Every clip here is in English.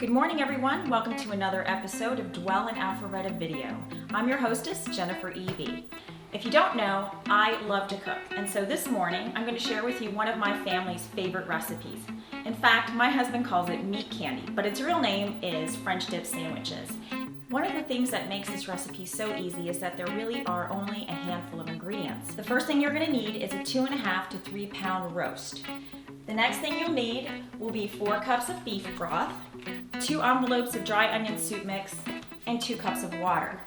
Good morning, everyone. Welcome to another episode of Dwell in Alpharetta Video. I'm your hostess, Jennifer E.B. If you don't know, I love to cook, and so this morning I'm going to share with you one of my family's favorite recipes. In fact, my husband calls it meat candy, but its real name is French dip sandwiches. One of the things that makes this recipe so easy is that there really are only a handful of ingredients. The first thing you're going to need is a 2.5 to 3 pound roast. The next thing you'll need will be 4 cups of beef broth, 2 envelopes of dry onion soup mix, and 2 cups of water.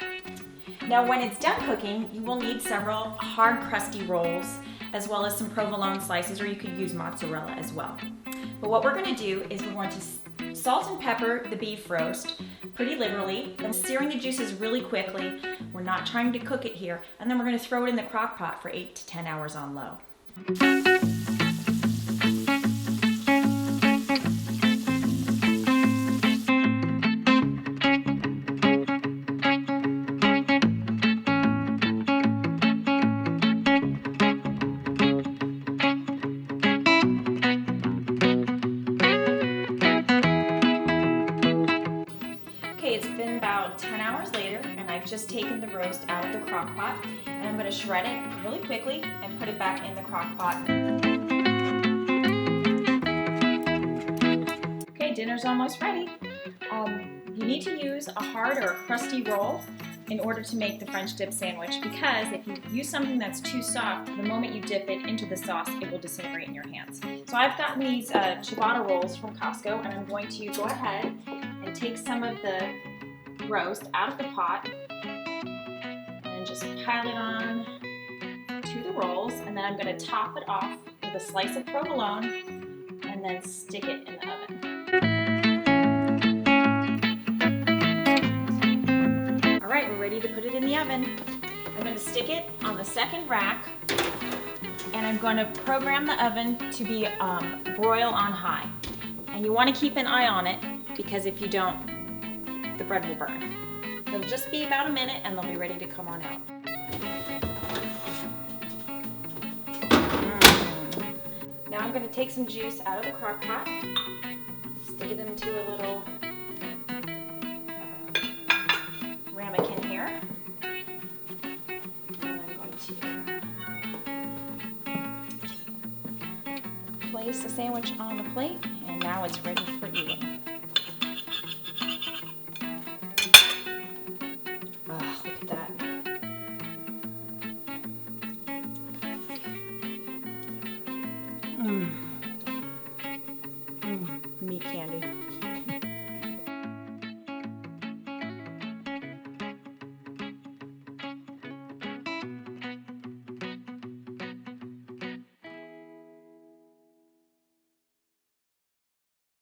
Now when it's done cooking, you will need several hard crusty rolls, as well as some provolone slices, or you could use mozzarella as well. But what we're going to do is we're going to salt and pepper the beef roast pretty liberally, then searing the juices really quickly. We're not trying to cook it here, and then we're going to throw it in the crock pot for 8 to 10 hours on low. Okay, it's been about 10 hours later, and I've just taken the roast out of the crock pot, and I'm going to shred it really quickly and put it back in the crock pot. Okay, dinner's almost ready. You need to use a hard or a crusty roll in order to make the French dip sandwich, because if you use something that's too soft, the moment you dip it into the sauce, it will disintegrate in your hands. So I've gotten these ciabatta rolls from Costco, and I'm going to go ahead and take some of the roast out of the pot and just pile it on to the rolls, and then I'm going to top it off with a slice of provolone and then stick it in the oven. Alright, we're ready to put it in the oven. I'm going to stick it on the second rack, and I'm going to program the oven to be broil on high. And you want to keep an eye on it, because if you don't, the bread will burn. It'll just be about a minute and they'll be ready to come on out. Now I'm going to take some juice out of the crock pot, stick it into a little ramekin here, and I'm going to place the sandwich on the plate, and now it's ready for eating.